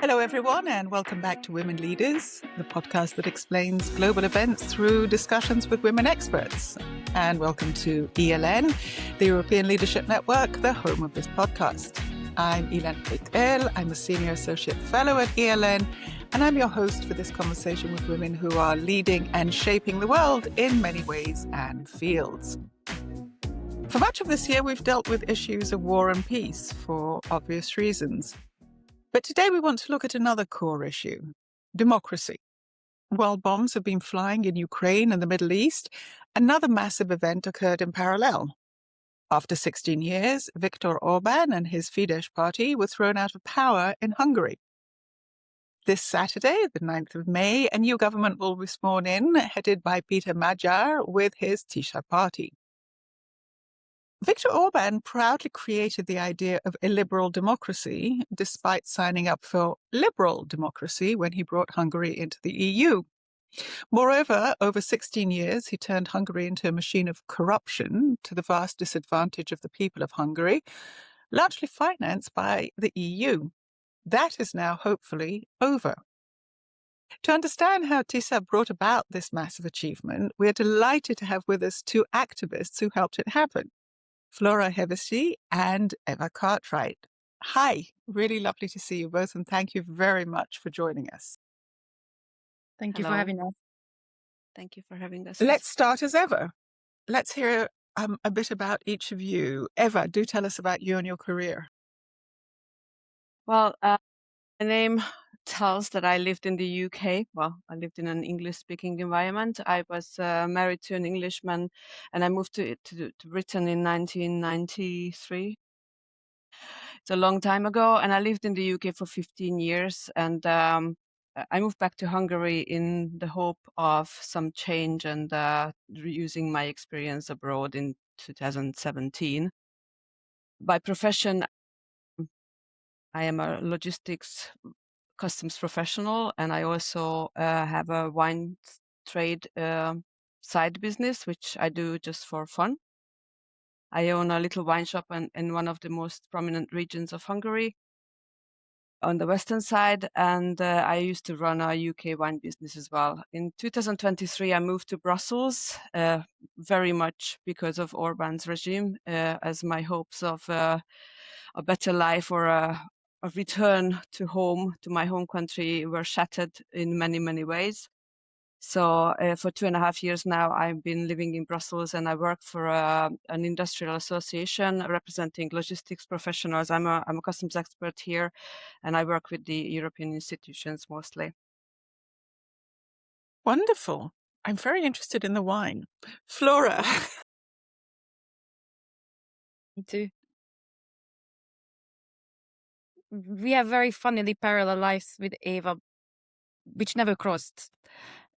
Hello, everyone, and welcome back to Women Leaders, the podcast that explains global events through discussions with women experts. And welcome to ELN, the European Leadership Network, the home of this podcast. I'm Ilan Péter. I'm a Senior Associate Fellow at ELN, and I'm your host for this conversation with women who are leading and shaping the world in many ways and fields. For much of this year, we've dealt with issues of war and peace for obvious reasons. But today we want to look at another core issue, democracy. While bombs have been flying in Ukraine and the Middle East, another massive event occurred in parallel. After 16 years, Viktor Orban and his Fidesz party were thrown out of power in Hungary. This Saturday, the 9th of May, a new government will be sworn in, headed by Peter Magyar with his Tisza party. Viktor Orban proudly created the idea of illiberal democracy, despite signing up for liberal democracy when he brought Hungary into the EU. Moreover, over 16 years, he turned Hungary into a machine of corruption to the vast disadvantage of the people of Hungary, largely financed by the EU. That is now hopefully over. To understand how Tisza brought about this massive achievement, we are delighted to have with us two activists who helped it happen. Flora Hevesi and Eva Cartwright. Hi, really lovely to see you both, and thank you very much for joining us. Thank you for Hello. having us. Thank you for having us. Let's start as ever. Let's hear a bit about each of you. Eva, do tell us about you and your career. Well, my name tells that I lived in the UK. Well, I lived in an English-speaking environment. I was married to an Englishman, and I moved to Britain in 1993. It's a long time ago, and I lived in the UK for 15 years. And I moved back to Hungary in the hope of some change and using my experience abroad in 2017. By profession, I am a logistics customs professional, and I also have a wine trade side business, which I do just for fun. I own a little wine shop in one of the most prominent regions of Hungary on the western side, and I used to run a UK wine business as well. In 2023, I moved to Brussels, very much because of Orban's regime, as my hopes of a better life or a return to home, to my home country, were shattered in many, many ways. So for 2.5 years now, I've been living in Brussels, and I work for an industrial association representing logistics professionals. I'm a customs expert here, and I work with the European institutions mostly. Wonderful. I'm very interested in the wine. Flora. Me too. We have very funnily parallel lives with Eva, which never crossed.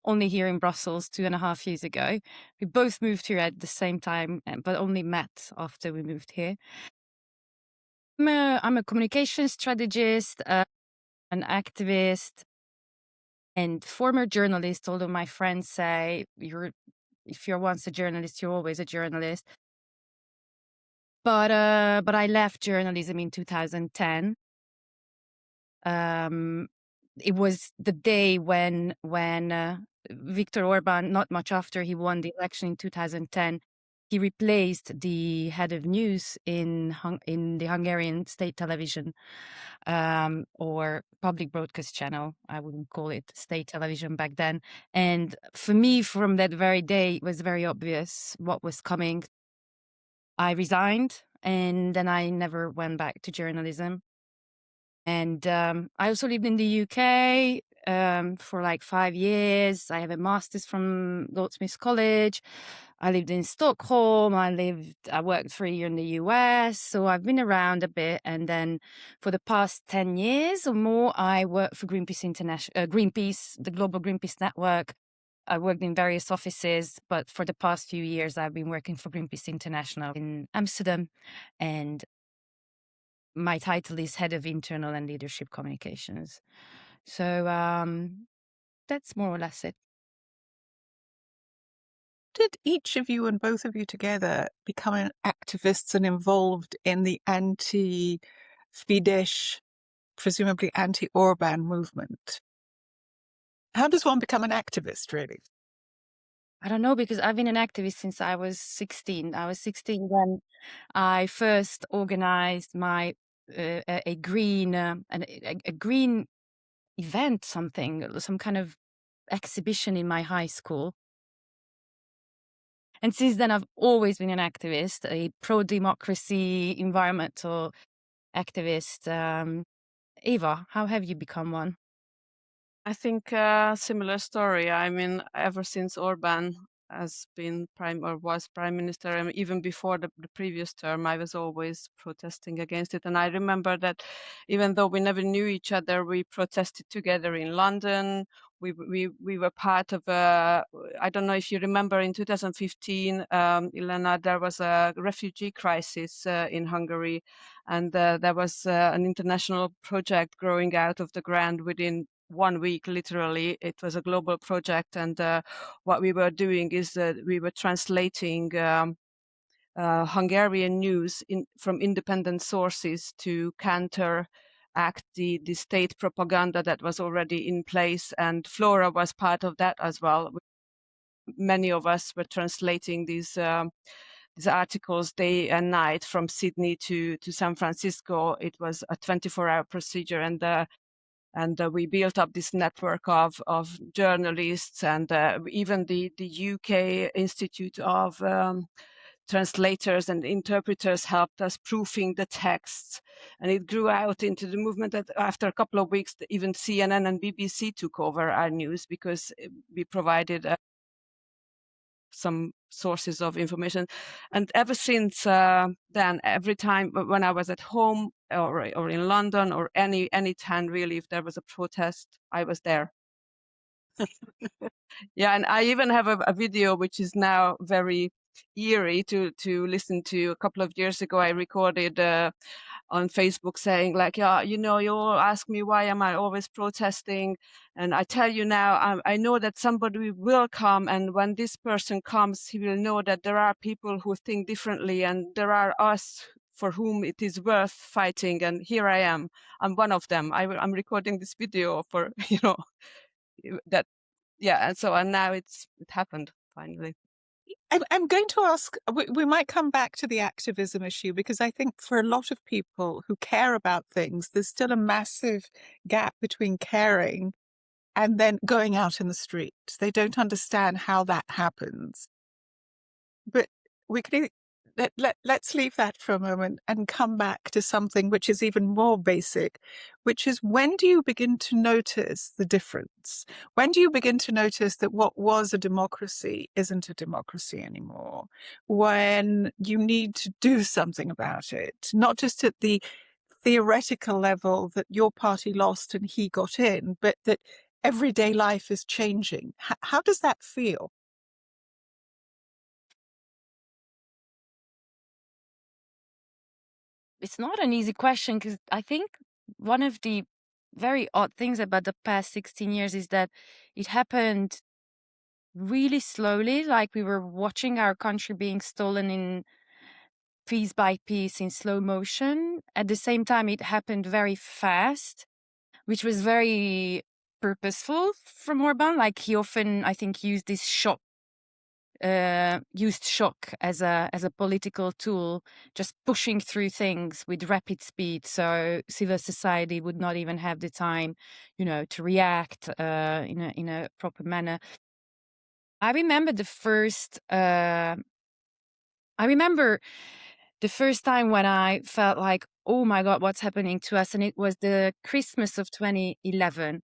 Only here in Brussels 2.5 years ago. We both moved here at the same time, but only met after we moved here. I'm a communication strategist, an activist, and former journalist. Although my friends say if you're once a journalist, you're always a journalist. But I left journalism in 2010. It was the day when Viktor Orban, not much after he won the election in 2010, he replaced the head of news in the Hungarian state television, or public broadcast channel. I wouldn't call it state television back then. And for me, from that very day, it was very obvious what was coming. I resigned, and then I never went back to journalism. And I also lived in the UK for like 5 years. I have a master's from Goldsmiths College. I lived in Stockholm. I worked for a year in the US. So I've been around a bit. And then for the past 10 years or more, I worked for Greenpeace International, Greenpeace, the Global Greenpeace Network. I worked in various offices, but for the past few years, I've been working for Greenpeace International in Amsterdam, and my title is Head of Internal and Leadership Communications. So that's more or less it. Did each of you and both of you together become activists and involved in the anti-Fidesz presumably anti-Orban movement. How does one become an activist, really? I don't know, because I've been an activist since I was 16. I was 16 when I first organized my a green a green event, some kind of exhibition in my high school. And since then, I've always been an activist, a pro-democracy, environmental activist. Eva, how have you become one? I think similar story. I mean, ever since Orban has been prime or was prime minister, and even before the previous term, I was always protesting against it. And I remember that even though we never knew each other, we protested together in London. We were part of a, I don't know if you remember, in 2015, Ilana, there was a refugee crisis in Hungary, and there was an international project growing out of the ground within 1 week. Literally, it was a global project, and what we were doing is that we were translating Hungarian news from independent sources to counteract the state propaganda that was already in place, and Flora was part of that as well. Many of us were translating these articles day and night from Sydney to San Francisco. It was a 24-hour procedure, and we built up this network of journalists, and even the UK Institute of Translators and Interpreters helped us proofing the texts, and it grew out into the movement that after a couple of weeks, even CNN and BBC took over our news because we provided some sources of information. And ever since then, every time when I was at home or in London or any time really, if there was a protest, I was there. Yeah, and I even have a video which is now very eerie to listen to. A couple of years ago, I recorded on Facebook saying like, yeah, you all ask me why am I always protesting, and I tell you now, I know that somebody will come, and when this person comes, he will know that there are people who think differently, and there are us for whom it is worth fighting, and here I am. I'm one of them. I'm recording this video for that. Yeah, and now it happened finally. I'm going to ask, we might come back to the activism issue, because I think for a lot of people who care about things, there's still a massive gap between caring and then going out in the streets. They don't understand how that happens. But we could let's leave that for a moment and come back to something which is even more basic, which is, when do you begin to notice the difference? When do you begin to notice that what was a democracy isn't a democracy anymore? When you need to do something about it, not just at the theoretical level that your party lost and he got in, but that everyday life is changing. How does that feel? It's not an easy question, because I think one of the very odd things about the past 16 years is that it happened really slowly, like we were watching our country being stolen in piece by piece in slow motion. At the same time, it happened very fast, which was very purposeful from Orban. Like, he often, I think, used this shock as a political tool, just pushing through things with rapid speed, so civil society would not even have the time, to react in a proper manner. I remember the first time when I felt like, oh my God, what's happening to us? And it was the Christmas of 2011.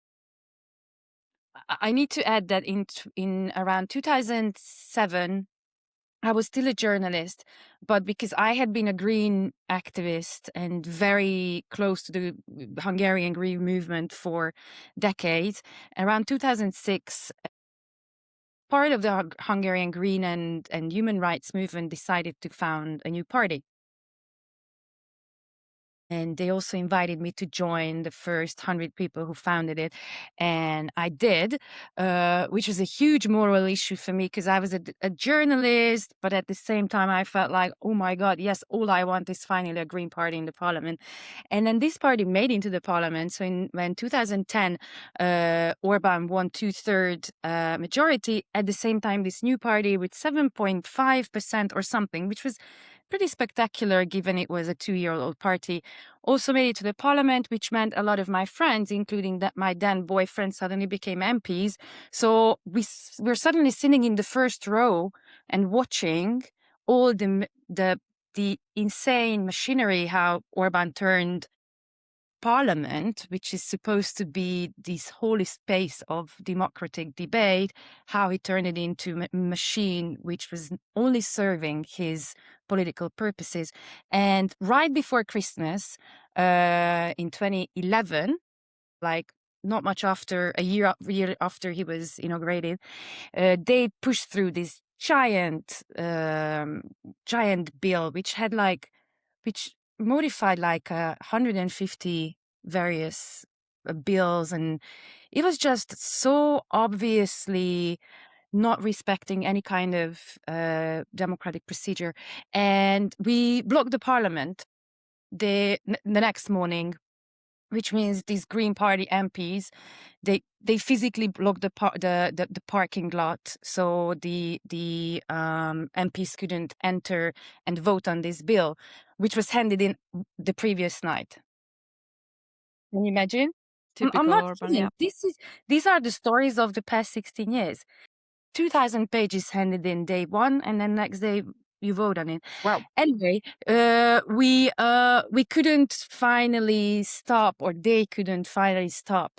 I need to add that in around 2007, I was still a journalist, but because I had been a green activist and very close to the Hungarian green movement for decades, around 2006, part of the Hungarian green and human rights movement decided to found a new party. And they also invited me to join the first 100 people who founded it. And I did, which was a huge moral issue for me because I was a journalist, but at the same time, I felt like, oh my God, yes, all I want is finally a Green Party in the parliament. And then this party made into the parliament. So when 2010, Orban won 2/3 majority, at the same time, this new party with 7.5% or something, which was pretty spectacular given it was a 2-year-old party, also made it to the parliament, which meant a lot of my friends, including my then boyfriend, suddenly became MPs. So we're suddenly sitting in the first row and watching all the insane machinery, how Orban turned parliament, which is supposed to be this holy space of democratic debate, how he turned it into a machine which was only serving his political purposes. And right before Christmas, in 2011, like not much after a year after he was inaugurated, they pushed through this giant bill which modified like 150 various bills, and it was just so obviously not respecting any kind of democratic procedure. And we blocked the parliament the next morning, which means these Green Party MPs, they physically blocked the parking lot, so the MPs couldn't enter and vote on this bill, which was handed in the previous night. Can you imagine? Typical I'm not Orban, kidding. yeah. These are the stories of the past 16 years. 2,000 pages handed in day one, and then next day you vote on it. Wow. Anyway, we couldn't finally stop, or they couldn't finally stop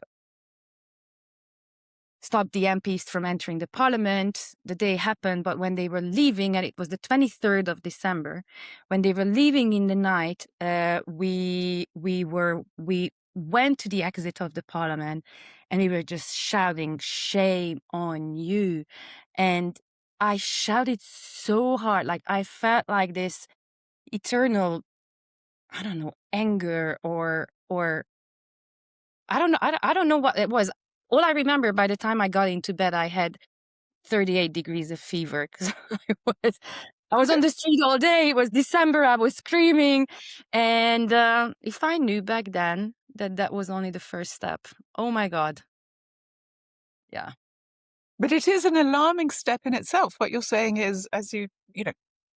the MPs from entering the parliament. The day happened, but when they were leaving, and it was the 23rd of December, when they were leaving in the night, we went to the exit of the parliament, and we were just shouting, "Shame on you!" And I shouted so hard, like I felt like this eternal, I don't know, anger or I don't know. I don't know what it was. All I remember, by the time I got into bed, I had 38 degrees of fever because I was on the street all day. It was December. I was screaming. And if I knew back then that was only the first step, oh my God. Yeah. But it is an alarming step in itself. What you're saying is, as you know,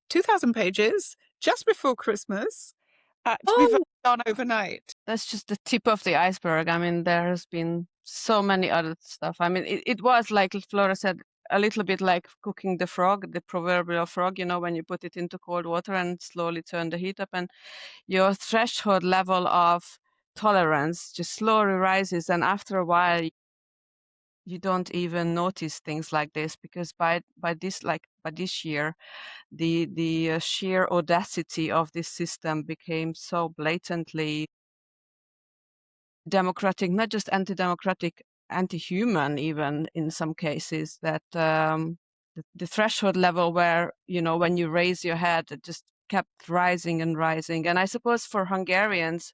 2,000 pages just before Christmas to be voted on overnight. That's just the tip of the iceberg. I mean, there has been so many other stuff. I mean, it was like Flora said, a little bit like cooking the frog, the proverbial frog, you know, when you put it into cold water and slowly turn the heat up, and your threshold level of tolerance just slowly rises. And after a while, you don't even notice things like this, because by this year, the sheer audacity of this system became so blatantly democratic, not just anti-democratic, anti-human even in some cases, that the threshold level where, you know, when you raise your head, it just kept rising and rising. And I suppose for Hungarians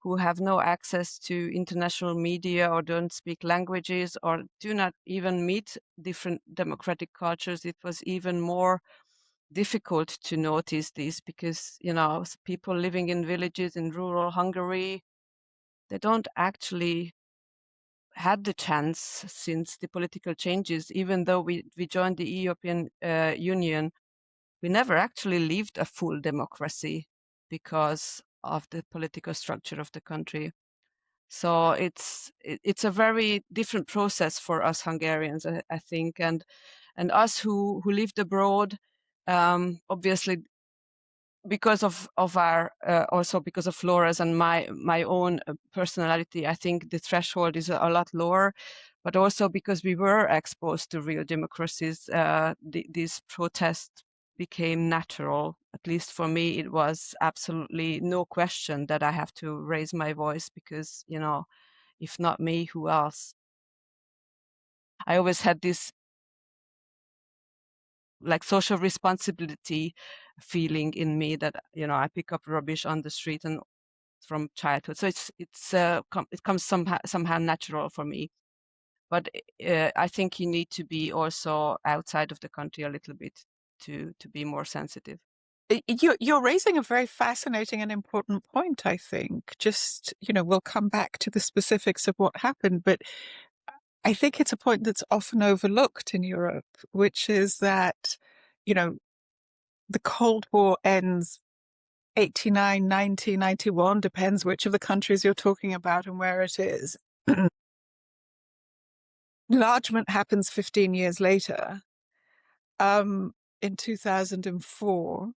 who have no access to international media or don't speak languages or do not even meet different democratic cultures, it was even more difficult to notice this, because, you know, people living in villages in rural Hungary, they don't actually had the chance since the political changes. Even though we joined the European Union, we never actually lived a full democracy because of the political structure of the country. So it's a very different process for us Hungarians, I think, and us who lived abroad. Obviously, because of our also because of Flora's and my own personality, I think the threshold is a lot lower, but also because we were exposed to real democracies, these protests became natural. At least for me, it was absolutely no question that I have to raise my voice, because, you know, if not me, who else? I always had this like social responsibility feeling in me that, you know, I pick up rubbish on the street and from childhood. So it comes somehow natural for me. But I think you need to be also outside of the country a little bit to be more sensitive. You're raising a very fascinating and important point, I think. Just, we'll come back to the specifics of what happened, but I think it's a point that's often overlooked in Europe, which is that, the Cold War ends 89, 90, 91, depends which of the countries you're talking about and where it is. Enlargement happens 15 years later, in 2004.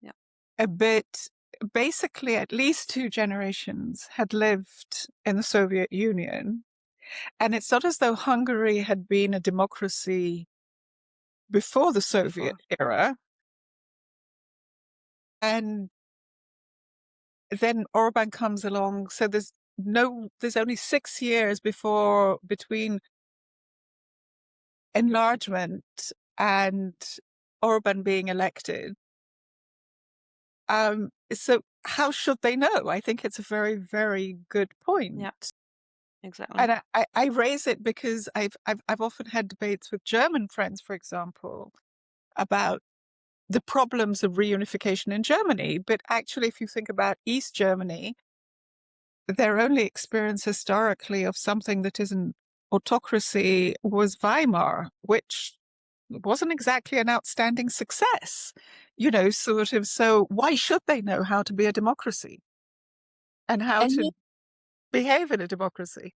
Yeah. A bit, basically, at least 2 generations had lived in the Soviet Union. And it's not as though Hungary had been a democracy before the Soviet era. And then Orban comes along. So there's only 6 years between enlargement and Orban being elected. So how should they know? I think it's a very, very good point. Yeah, exactly. And I raise it because I've often had debates with German friends, for example, about the problems of reunification in Germany. But actually, if you think about East Germany, their only experience historically of something that isn't autocracy was Weimar, which wasn't exactly an outstanding success, sort of. So why should they know how to be a democracy and how to behave in a democracy?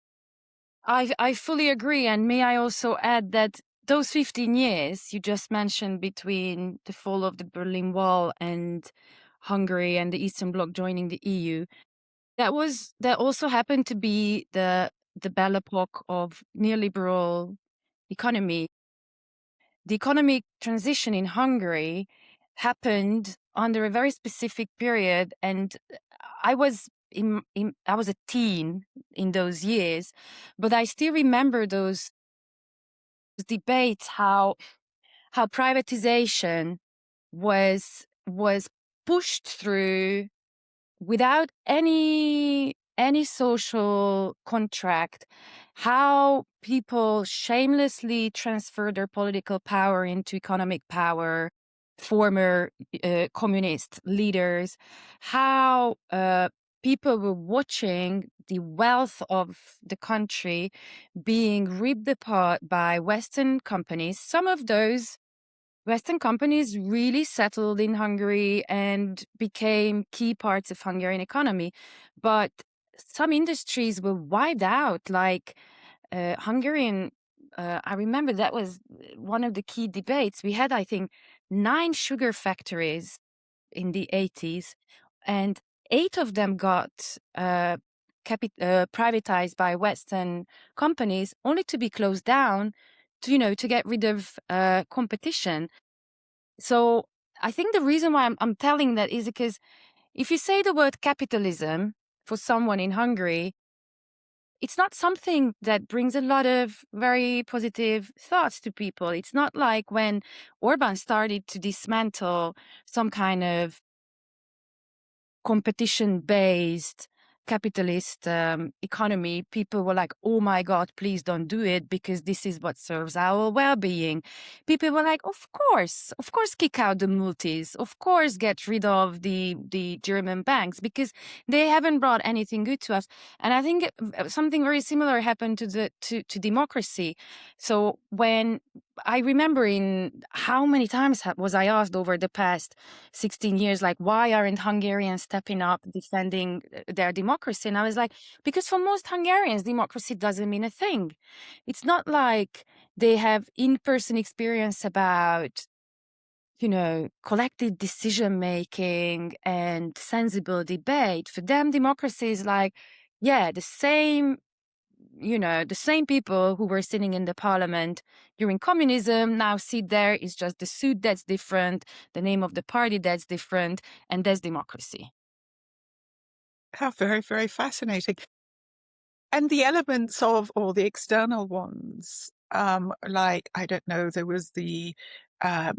I fully agree. And may I also add that those 15 years you just mentioned between the fall of the Berlin Wall and Hungary and the Eastern Bloc joining the EU, that also happened to be the belle epoque of neoliberal economy. The economic transition in Hungary happened under a very specific period, and I was I was a teen in those years, but I still remember those debates how privatization was pushed through without any social contract, how people shamelessly transfer their political power into economic power, former communist leaders, how people were watching the wealth of the country being ripped apart by Western companies. Some of those Western companies really settled in Hungary and became key parts of Hungarian economy. But some industries were wiped out, like Hungarian. I remember that was one of the key debates. We had, I think, 9 sugar factories in the 80s, and 8 of them got privatized by Western companies, only to be closed down to get rid of competition. So I think the reason why I'm telling that is because if you say the word capitalism for someone in Hungary, it's not something that brings a lot of very positive thoughts to people. It's not like when Orban started to dismantle some kind of competition-based capitalist economy, people were like, oh my God, please don't do it because this is what serves our well-being. People were like, of course, kick out the multis, of course, get rid of the German banks because they haven't brought anything good to us. And I think something very similar happened to democracy. So when I remember how many times was I asked over the past 16 years, like, why aren't Hungarians stepping up, defending their democracy? And I was like, because for most Hungarians, democracy doesn't mean a thing. It's not like they have in-person experience about, collective decision-making and sensible debate. For them, democracy is like, the same people who were sitting in the parliament during communism now sit there. It's just the suit that's different, the name of the party that's different, and that's democracy. How very, very fascinating. And the elements of, or the external ones, like, I don't know, there was the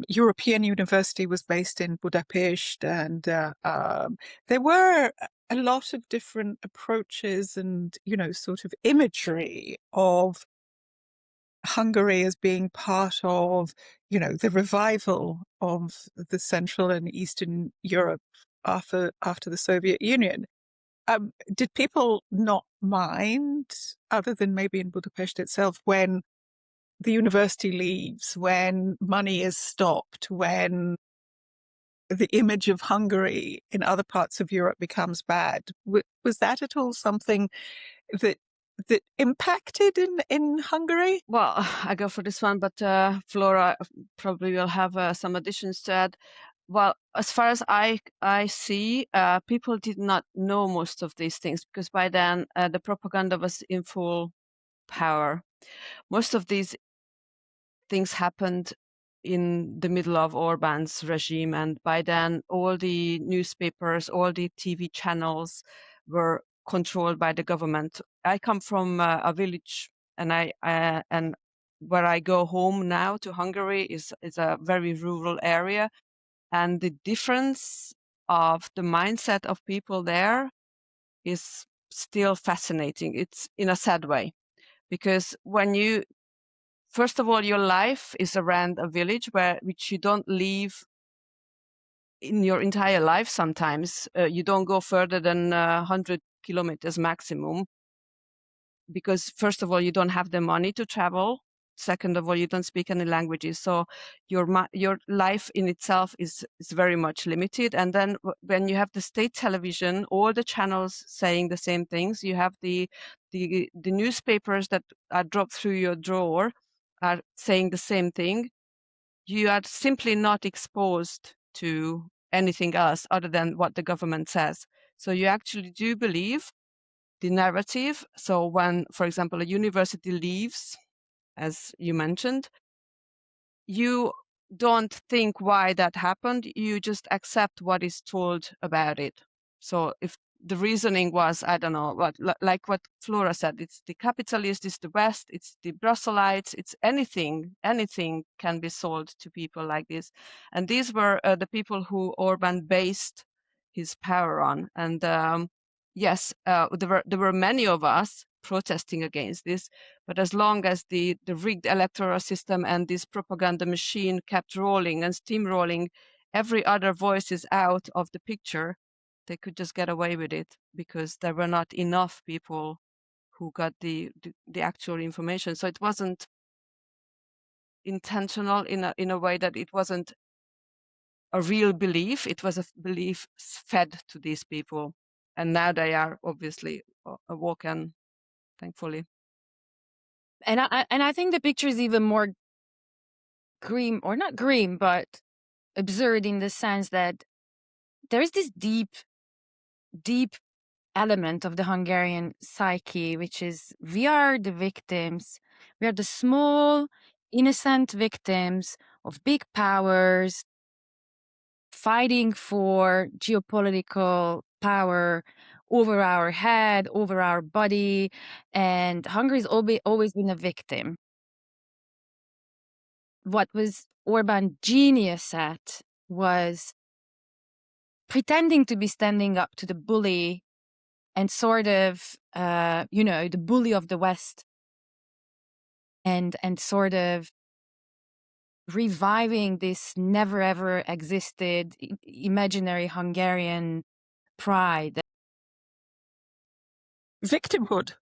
European University was based in Budapest, and there were a lot of different approaches and, sort of imagery of Hungary as being part of, the revival of the Central and Eastern Europe after the Soviet Union. Did people not mind, other than maybe in Budapest itself, when the university leaves, when money is stopped, when the image of Hungary in other parts of Europe becomes bad? Was that at all something that impacted in Hungary? Well, I go for this one, but Flora probably will have some additions to add. Well, as far as I see, people did not know most of these things because by then the propaganda was in full power. Most of these things happened in the middle of Orban's regime, and by then all the newspapers, all the TV channels were controlled by the government. I come from a village, and and where I go home now to Hungary is a very rural area, and the difference of the mindset of people there is still fascinating. It's in a sad way, because when you first of all, your life is around a village which you don't leave in your entire life. Sometimes you don't go further than 100 kilometers maximum, because first of all, you don't have the money to travel. Second of all, you don't speak any languages, so your life in itself is very much limited. And then when you have the state television, all the channels saying the same things, you have the newspapers that are dropped through your drawer are saying the same thing. You are simply not exposed to anything else other than what the government says. So you actually do believe the narrative. So when, for example, a university leaves, as you mentioned, you don't think why that happened. You just accept what is told about it. So if the reasoning was, I don't know, like what Flora said, it's the capitalist, it's the West, it's the Brusselites, it's anything can be sold to people like this. And these were the people who Orban based his power on. And yes, there were many of us protesting against this, but as long as the rigged electoral system and this propaganda machine kept rolling and steamrolling, every other voice is out of the picture. They could just get away with it because there were not enough people who got the actual information. So it wasn't intentional in a way that it wasn't a real belief. It was a belief fed to these people, and now they are obviously awoken, thankfully. And I think the picture is even more grim, or not grim, but absurd, in the sense that there is this deep element of the Hungarian psyche, which is we are the victims. We are the small, innocent victims of big powers fighting for geopolitical power over our head, over our body. And Hungary's always been a victim. What was Orban genius at was pretending to be standing up to the bully and sort of, the bully of the West, and sort of reviving this never ever existed imaginary Hungarian pride. Victimhood.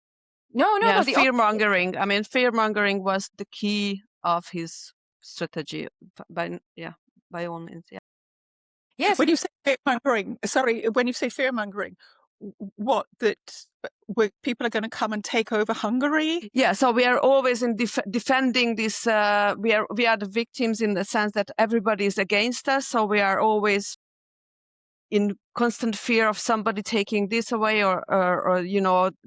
No, fear mongering. I mean, fear mongering was the key of his strategy. By all means, yeah. Yes. When you say fear mongering, when you say fear mongering, what, that people are going to come and take over Hungary? Yeah, so we are always in defending this. We are the victims in the sense that everybody is against us. So we are always in constant fear of somebody taking this away, or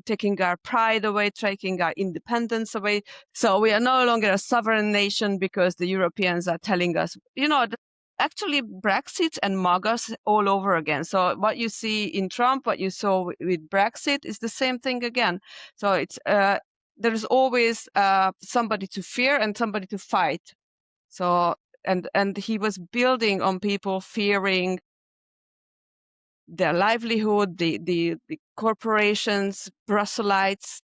taking our pride away, taking our independence away. So we are no longer a sovereign nation because the Europeans are telling us, actually Brexit and MAGAs all over again. So what you see in Trump, what you saw with Brexit, is the same thing again. So it's there's always somebody to fear and somebody to fight. So and he was building on people fearing their livelihood, the corporations, Brusselites,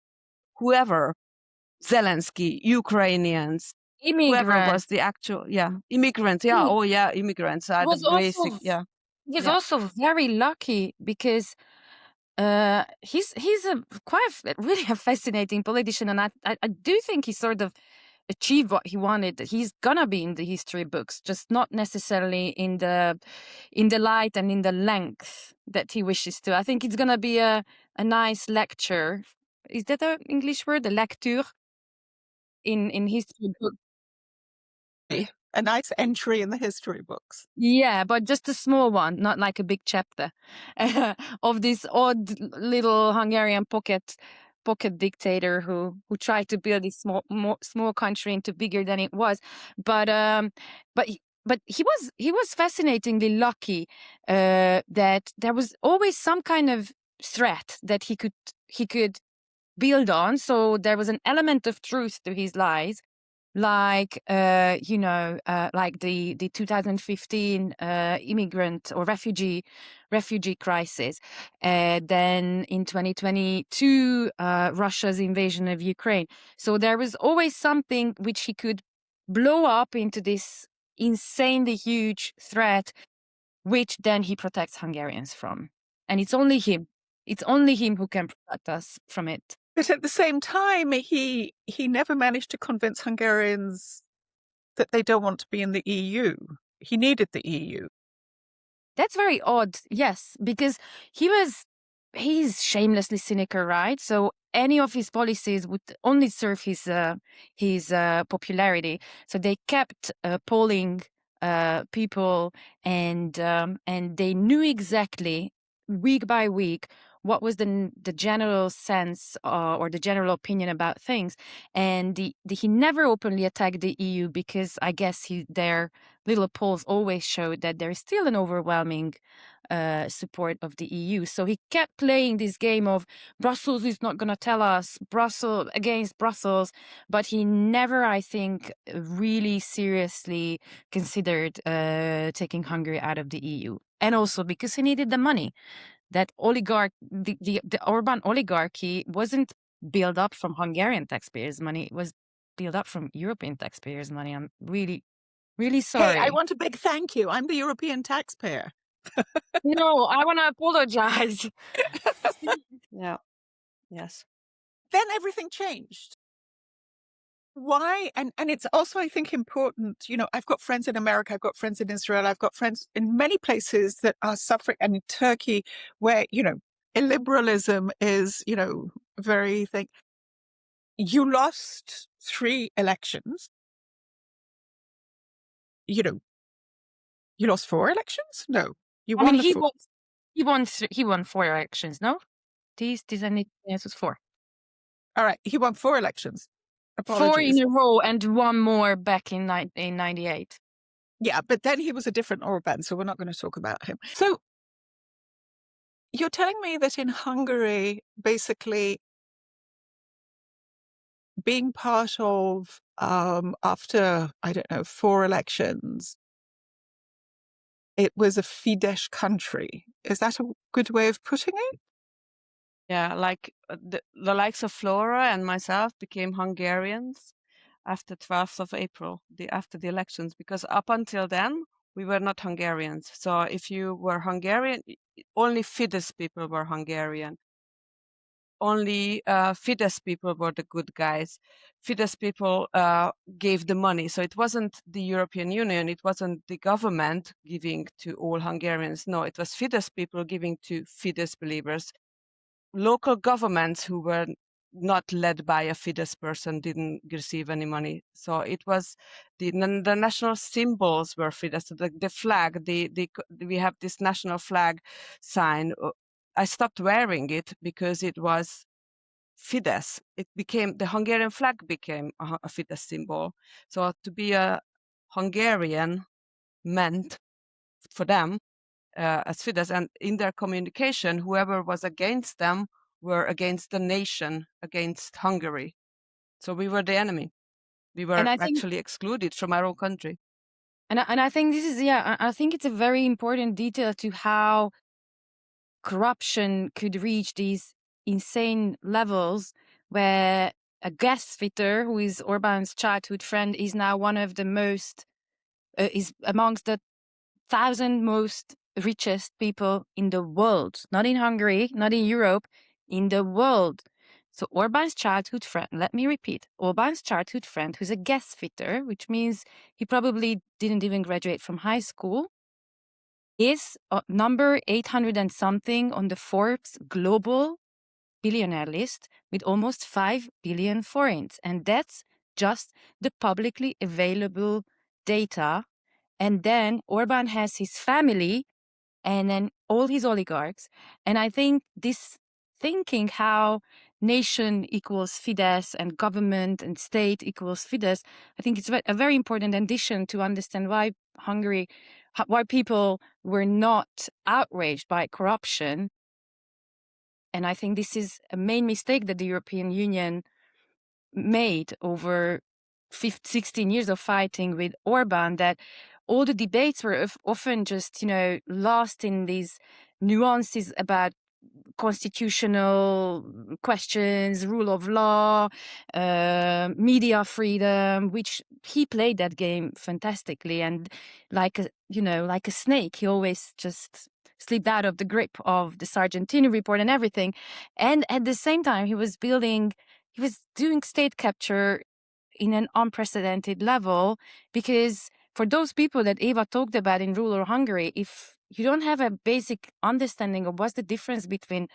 whoever, Zelensky, Ukrainians, whoever was Immigrant. the actual, immigrants. Yeah, He oh yeah, immigrants are the was also basic, yeah. he's Yeah. also very lucky because he's a really a fascinating politician, and I do think he sort of achieved what he wanted. He's gonna be in the history books, just not necessarily in the light and in the length that he wishes to. I think it's gonna be a nice lecture. Is that an English word? A lecture in history book. A nice entry in the history books. Yeah, but just a small one, not like a big chapter of this odd little Hungarian pocket dictator who tried to build this small country into bigger than it was. But he was fascinatingly lucky that there was always some kind of threat that he could build on. So there was an element of truth to his lies, like like the 2015 immigrant or refugee crisis, then in 2022 Russia's invasion of Ukraine. So there was always something which he could blow up into this insanely huge threat, which then he protects Hungarians from. And it's only him who can protect us from it. But at the same time, he never managed to convince Hungarians that they don't want to be in the EU. He needed the EU. That's very odd, yes, because he's shamelessly cynical, right? So any of his policies would only serve his popularity. So they kept polling people, and they knew exactly week by week what was the general sense or the general opinion about things. And he never openly attacked the EU because I guess their little polls always showed that there is still an overwhelming support of the EU. So he kept playing this game of Brussels is not going to tell us, Brussels against Brussels, but he never, I think, really seriously considered taking Hungary out of the EU. And also because he needed the money. That the Orban oligarchy wasn't built up from Hungarian taxpayers' money. It was built up from European taxpayers' money. I'm really, really sorry. Hey, I want a big thank you. I'm the European taxpayer. No, I want to apologize. Yeah. Yes. Then everything changed. Why? And it's also, I think, important, I've got friends in America, I've got friends in Israel, I've got friends in many places that are suffering, and in Turkey, where, illiberalism is, very thing. You lost 3 elections. You lost 4 elections? No, you won the 4. He won 4 elections, no? These and it was 4. All right, he won 4 elections. 4 in a row and 1 more back in 98. Yeah, but then he was a different Orban, so we're not going to talk about him. So you're telling me that in Hungary, basically, being part of, after, I don't know, 4 elections, it was a Fidesz country. Is that a good way of putting it? Yeah, like the likes of Flora and myself became Hungarians after 12th of April, after the elections, because up until then we were not Hungarians. So if you were Hungarian, only Fidesz people were Hungarian. Only Fidesz people were the good guys. Fidesz people gave the money. So it wasn't the European Union, it wasn't the government giving to all Hungarians. No, it was Fidesz people giving to Fidesz believers. Local governments who were not led by a Fidesz person didn't receive any money. So it was the national symbols were Fidesz. The flag, we have this national flag sign. I stopped wearing it because it was Fidesz. The Hungarian flag became a Fidesz symbol. So to be a Hungarian meant for them as Fidesz, and in their communication, whoever was against them were against the nation, against Hungary. So we were the enemy. We were actually excluded from our own country. And I think this is, I think it's a very important detail to how corruption could reach these insane levels where a gas fitter, who is Orban's childhood friend, is now one of the most, is amongst the 1,000 most richest people in the world, not in Hungary, not in Europe, in the world. So Orban's childhood friend, let me repeat, Orban's childhood friend, who's a gas fitter, which means he probably didn't even graduate from high school, is number 800 and something on the Forbes global billionaire list with almost 5 billion forints. And that's just the publicly available data. And then Orban has his family and then all his oligarchs. And I think this thinking how nation equals Fidesz and government and state equals Fidesz, I think it's a very important addition to understand why why people were not outraged by corruption. And I think this is a main mistake that the European Union made over 16 years of fighting with Orban, that all the debates were often just, lost in these nuances about constitutional questions, rule of law, media freedom, which he played that game fantastically. And like a snake, he always just slipped out of the grip of the Sargentini report and everything. And at the same time, he was doing state capture in an unprecedented level, because for those people that Eva talked about in rural Hungary, if you don't have a basic understanding of what's the difference between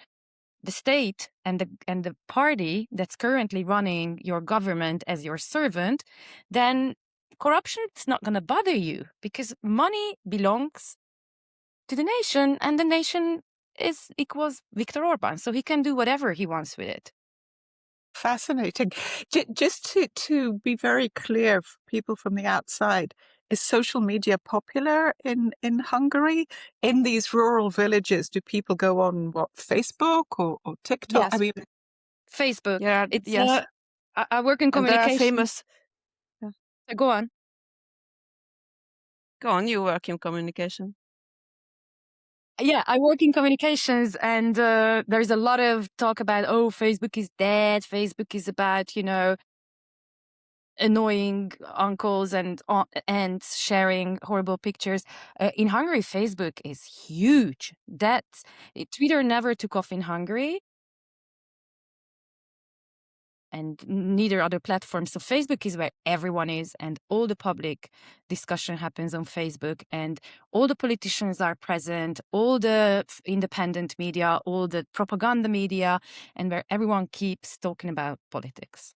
the state and the party that's currently running your government as your servant, then corruption is not going to bother you, because money belongs to the nation, and the nation equals Viktor Orban, so he can do whatever he wants with it. Fascinating. Just to be very clear for people from the outside, is social media popular in Hungary? In these rural villages, do people go on Facebook or TikTok? Yes. I mean, Facebook. Yeah, It's yes. I work in And there are communication. famous. Go on. Go on, you work in communication. Yeah, I work in communications, and there's a lot of talk about, Facebook is dead. Facebook is about, annoying uncles and aunts sharing horrible pictures. In Hungary, Facebook is huge. Twitter never took off in Hungary, and neither other platforms. So Facebook is where everyone is, and all the public discussion happens on Facebook, and all the politicians are present, all the independent media, all the propaganda media, and where everyone keeps talking about politics.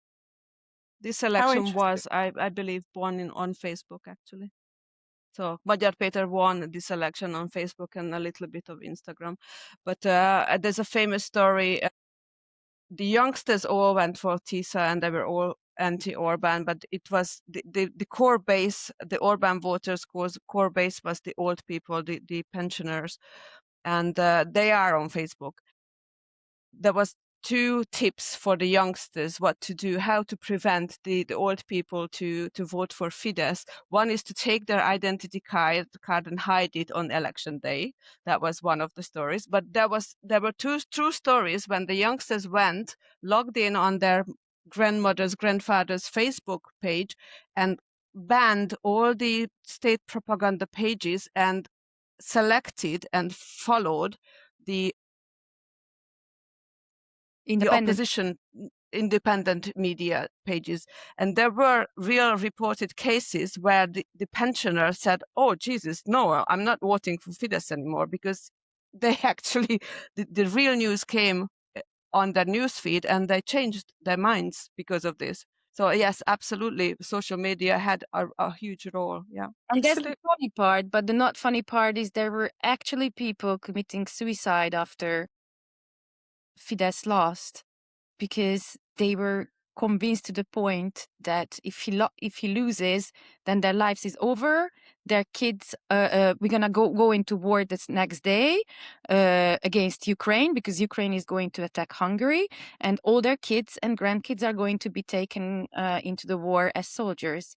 This election was, I believe, won on Facebook, actually. So Magyar Péter won this election on Facebook and a little bit of Instagram. But there's a famous story. The youngsters all went for Tisza and they were all anti-Orban, but it was the core base, the Orban voters' core base was the old people, the pensioners, and they are on Facebook. There was 2 tips for the youngsters what to do, how to prevent the old people to vote for Fidesz. One is to take their identity card and hide it on election day. That was one of the stories. But there were 2 true stories when the youngsters went, logged in on their grandmother's, grandfather's Facebook page and banned all the state propaganda pages and selected and followed the opposition independent media pages. And there were real reported cases where the pensioner said, oh, Jesus, no, I'm not voting for Fidesz anymore, because they actually, the real news came on their newsfeed and they changed their minds because of this. So yes, absolutely, social media had a huge role. Yeah. And that's the funny part, but the not funny part is there were actually people committing suicide after Fidesz lost, because they were convinced to the point that if he loses, then their lives is over. Their kids, we're gonna go into war this next day against Ukraine, because Ukraine is going to attack Hungary, and all their kids and grandkids are going to be taken into the war as soldiers.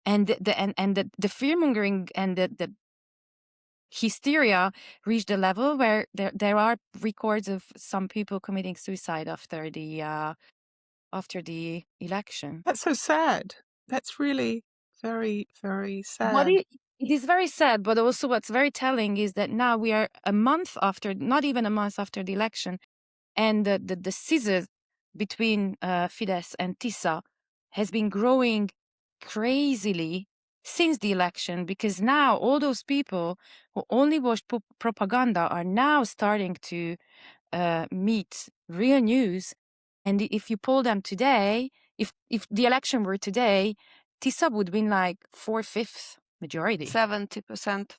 And the fear mongering and the hysteria reached a level where there are records of some people committing suicide after the election. That's so sad. That's really very, very What sad. it is very sad, but also what's very telling is that now we are a month after, not even a month after the election, and the scissors between Fidesz and Tisza has been growing crazily since the election, because now all those people who only watched propaganda are now starting to meet real news. And if you poll them today, if the election were today, Tisza would win like 4/5 majority. 70%.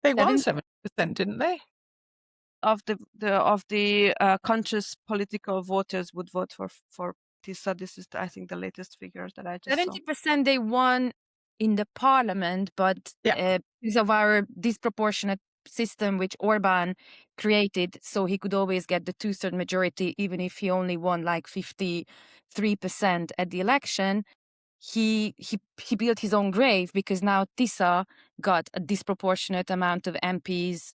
They won 70%, didn't they? Of the conscious political voters would vote for Tisza. This is, I think, the latest figures that I just 70% they won in the parliament, but because of our disproportionate system which Orban created, so he could always get the 2/3 majority, even if he only won like 53% at the election. He built his own grave, because now Tisza got a disproportionate amount of MPs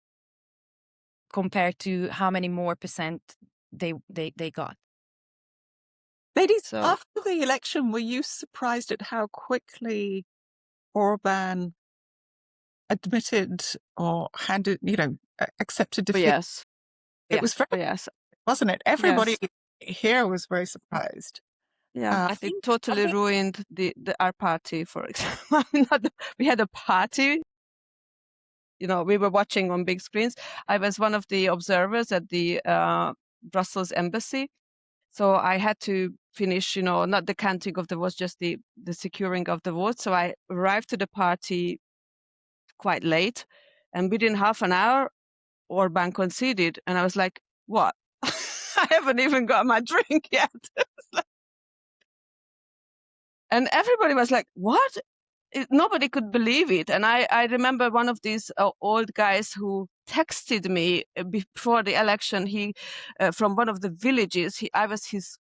compared to how many more percent they got. Ladies, after the election, were you surprised at how quickly Orban admitted or accepted defeat? Yes. It was very, wasn't it? Everybody here was very surprised. Yeah, I think totally ruined our party, for example. We had a party, we were watching on big screens. I was one of the observers at the Brussels embassy. So I had to finish, not the counting of the votes, just the securing of the votes. So I arrived to the party quite late, and within half an hour, Orban conceded. And I was like, what? I haven't even got my drink yet. And everybody was like, what? Nobody could believe it. And I remember one of these old guys who texted me before the election. He from one of the villages. I was his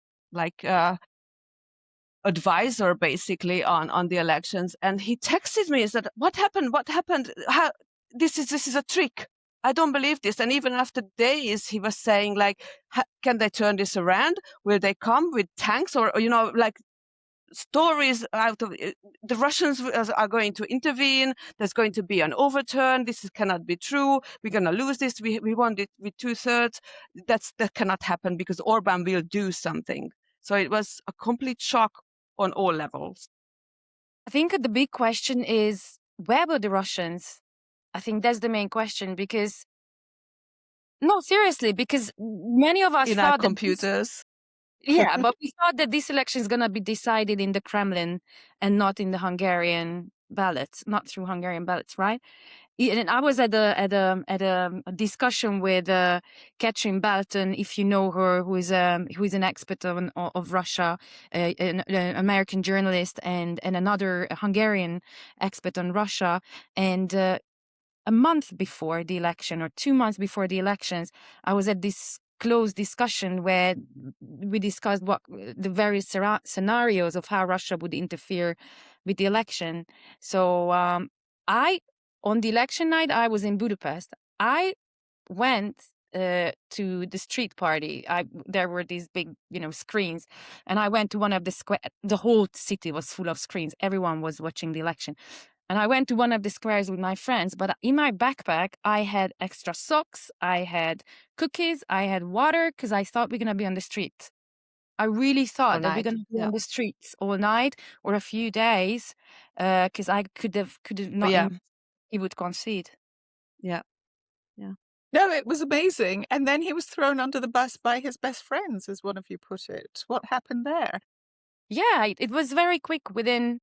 advisor basically on the elections, and he texted me and said, what happened? How this is a trick. I don't believe this. And even after days, he was saying, like, can they turn this around? Will they come with tanks, or stories out of the Russians are going to intervene. There's going to be an overturn. This cannot be true. We're going to lose this. We want it with 2/3. That cannot happen, because Orban will do something. So it was a complete shock on all levels. I think the big question is, where were the Russians? I think that's the main question, because no, seriously, because many of us in thought our computers. Yeah, but we thought that this election is going to be decided in the Kremlin and not in the Hungarian ballots, not through Hungarian ballots, right? And I was at a discussion with Catherine Belton, if you know her, who is an expert of Russia, an American journalist, and another Hungarian expert on Russia. And a month before the election, or 2 months before the elections, I was at this close discussion where we discussed what the various scenarios of how Russia would interfere with the election. So on the election night, I was in Budapest. I went to the street party. There were these big, screens, and I went to one of the square. The whole city was full of screens. Everyone was watching the election. And I went to one of the squares with my friends, but in my backpack, I had extra socks, I had cookies, I had water, because I thought we're going to be on the street. I really thought that we're going to be on the streets all night or a few days, because I could have not. He would concede. Yeah. No, it was amazing. And then he was thrown under the bus by his best friends, as one of you put it. What happened there? Yeah, it was very quick within.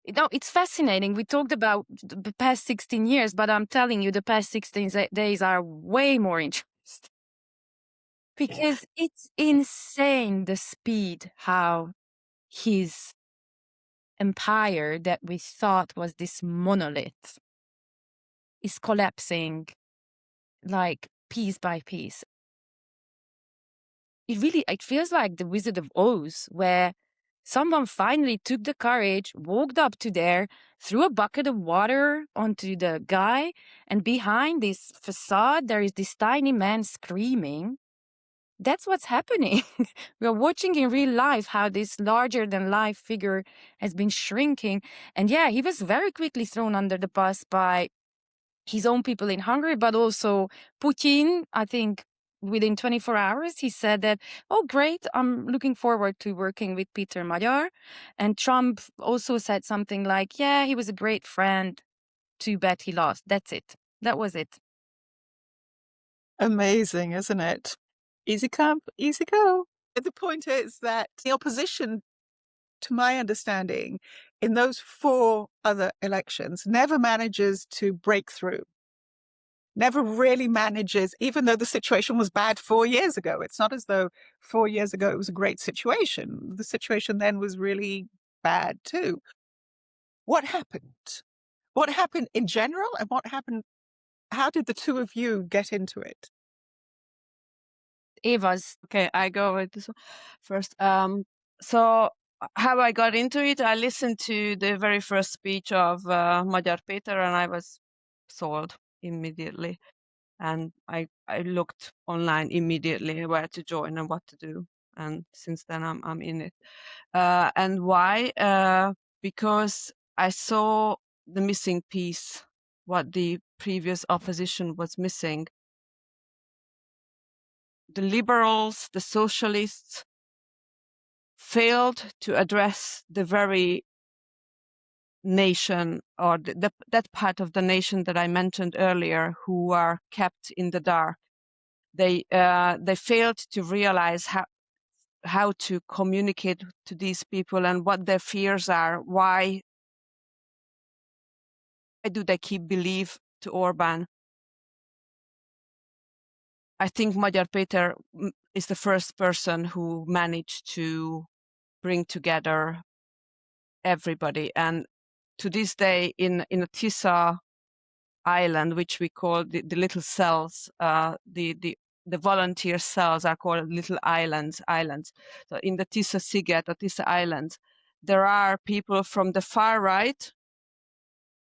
It's fascinating. We talked about the past 16 years, but I'm telling you, the past 16 days are way more interesting. Because it's insane, the speed how his empire that we thought was this monolith is collapsing, like piece by piece. It feels like the Wizard of Oz, where someone finally took the courage, walked up to there, threw a bucket of water onto the guy, and behind this facade, there is this tiny man screaming. That's what's happening. We are watching in real life how this larger than life figure has been shrinking. And yeah, he was very quickly thrown under the bus by his own people in Hungary, but also Putin. I think within 24 hours, he said that, oh, great, I'm looking forward to working with Peter Magyar. And Trump also said something like, yeah, he was a great friend. Too bad he lost. That's it. That was it. Amazing, isn't it? Easy come, easy go. But the point is that the opposition, to my understanding, in those 4 other elections, never manages to break through. Never really manages, even though the situation was bad 4 years ago. It's not as though 4 years ago it was a great situation. The situation then was really bad too. What happened? What happened in general, and what happened? How did the two of you get into it? Eva's. Okay, I go with this one first. So how I got into it, I listened to the very first speech of Magyar Péter, and I was sold immediately. And I looked online immediately where to join and what to do. And since then, I'm in it. And why? Because I saw the missing piece, what the previous opposition was missing. The liberals, the socialists, failed to address the very nation, or that part of the nation that I mentioned earlier, who are kept in the dark. They failed to realize how to communicate to these people and what their fears are. Why do they keep belief to Orban? I think Magyar Péter is the first person who managed to bring together everybody. And to this day, in a Tisza island, which we call the little cells, the volunteer cells are called little islands. So in the Tisza Sziget or Tisza Islands, there are people from the far right,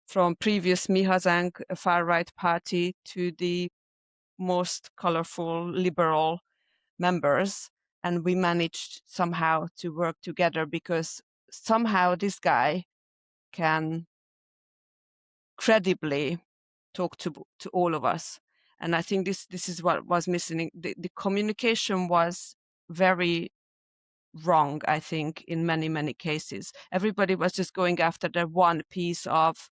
from previous Mi Hazánk far right party to the most colorful liberal members. And we managed somehow to work together because somehow this guy can credibly talk to all of us. And I think this is what was missing. The communication was very wrong, I think, in many cases. Everybody was just going after the one piece of,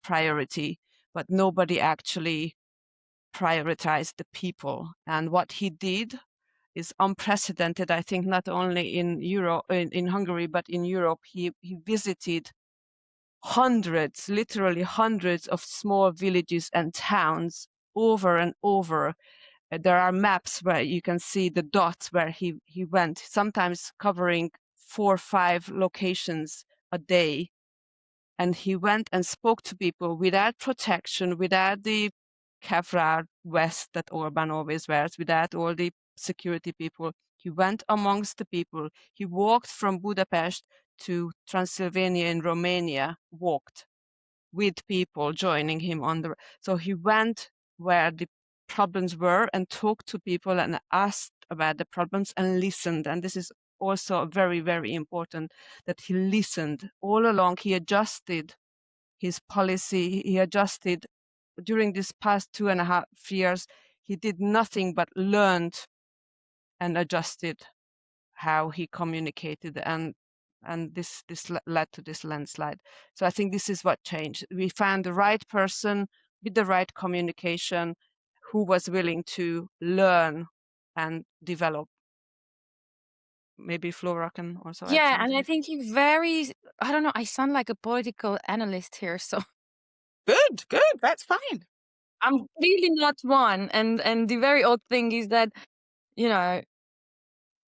priority, but nobody actually prioritized the people. And what he did is unprecedented, I think, not only in in Hungary, but in Europe. He visited hundreds, literally hundreds of small villages and towns over and over. There are maps where you can see the dots where he went, sometimes covering 4 or 5 locations a day. And he went and spoke to people without protection, without the Kevlar vest that Orban always wears, without all the security people. He went amongst the people. He walked from Budapest to Transylvania in Romania, walked with people joining him on the. So he went where the problems were and talked to people and asked about the problems and listened. And this is also very, very important, that he listened all along. He adjusted his policy. He adjusted during this past 2.5 years. He did nothing but learned and adjusted how he communicated, and this led to this landslide. So I think this is what changed. We found the right person with the right communication who was willing to learn and develop. Maybe Flora can also add Yeah, and I something. think I don't know, I sound like a political analyst here, so Good, that's fine. I'm really not one. And the very odd thing is that,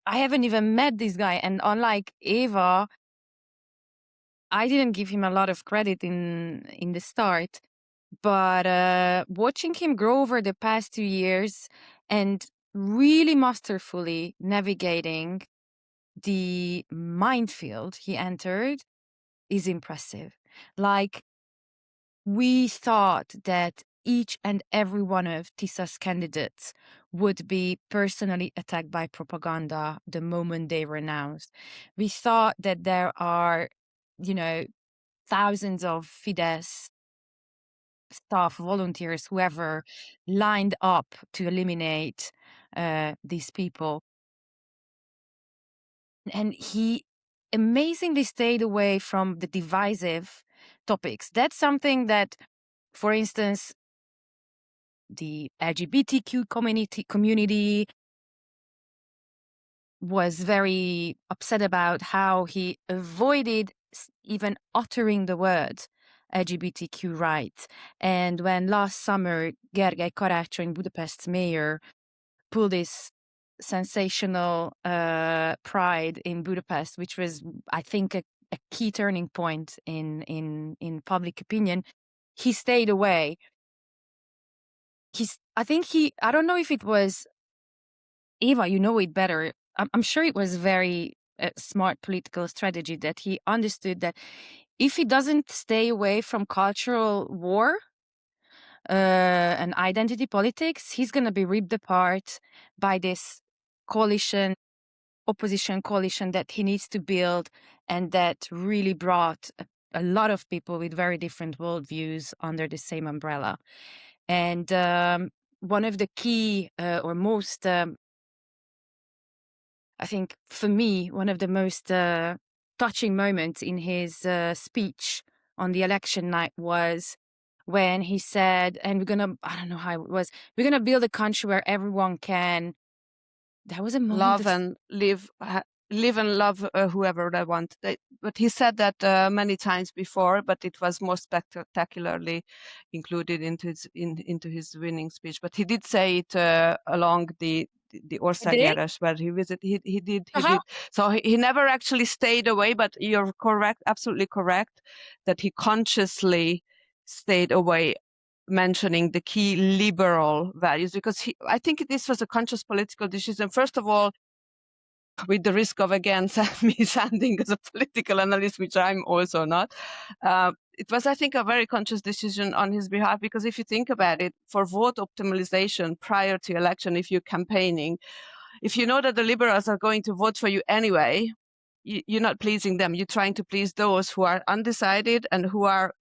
I haven't even met this guy. And unlike Eva, I didn't give him a lot of credit in the start. But watching him grow over the past 2 years and really masterfully navigating the minefield he entered is impressive. Like, we thought that each and every one of Tisa's candidates would be personally attacked by propaganda the moment they were announced. We thought that there are, thousands of Fidesz staff, volunteers, whoever, lined up to eliminate these people. And he amazingly stayed away from the divisive topics. That's something that, for instance, the LGBTQ community was very upset about, how he avoided even uttering the words LGBTQ rights. And when last summer Gergely Karácsony, Budapest's mayor, pulled this sensational pride in Budapest, which was, I think, a key turning point in public opinion, he stayed away. I don't know if it was, Eva, you know it better. I'm sure it was very smart political strategy, that he understood that if he doesn't stay away from cultural war and identity politics, he's going to be ripped apart by this opposition coalition that he needs to build, and that really brought a lot of people with very different worldviews under the same umbrella. And one of the key or most, I think for me, one of the most touching moments in his speech on the election night was when he said, and I don't know how it was, we're going to build a country where everyone can, there was a moment love and live and love whoever they want. But he said that many times before, but it was more spectacularly included into his winning speech. But he did say it along the Országgyárás where he visited. He did. So he never actually stayed away. But you're correct, absolutely correct, that he consciously stayed away mentioning the key liberal values, because I think this was a conscious political decision. First of all, with the risk of again me sounding as a political analyst, which I'm also not, it was, I think, a very conscious decision on his behalf, because if you think about it, for vote optimization prior to election, if you're campaigning, if you know that the liberals are going to vote for you anyway, you're not pleasing them. You're trying to please those who are undecided and who are,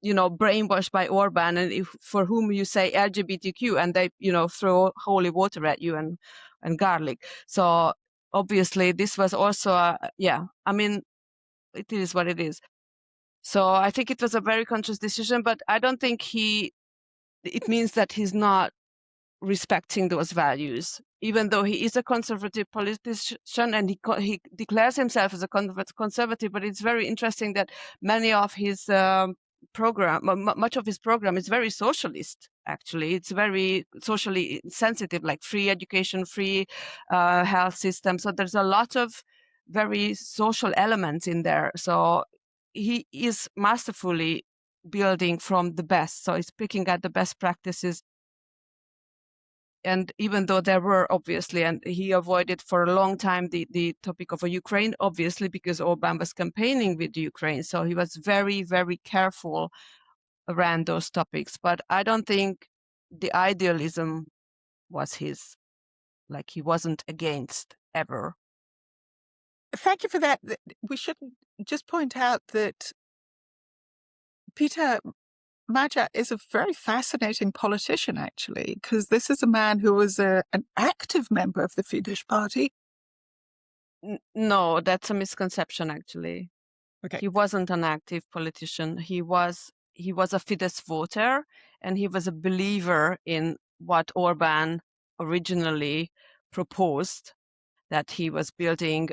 brainwashed by Orban, and for whom you say LGBTQ, and they, throw holy water at you and garlic. So obviously this was also, I mean, it is what it is. So I think it was a very conscious decision, but I don't think it means that he's not respecting those values, even though he is a conservative politician and he declares himself as a conservative. But it's very interesting that many of his much of his program is very socialist. Actually, it's very socially sensitive, like free education, free health system. So there's a lot of very social elements in there. So he is masterfully building from the best. So he's picking at the best practices. And even though there were obviously, and he avoided for a long time the topic of Ukraine, obviously, because Orban was campaigning with Ukraine. So he was very, very careful around those topics. But I don't think the idealism was his, like he wasn't against ever. Thank you for that. We should just point out that Péter Magyar is a very fascinating politician, actually, because this is a man who was an active member of the Fidesz party. No, that's a misconception, actually. Okay. He wasn't an active politician. He was a Fidesz voter, and he was a believer in what Orban originally proposed, that he was building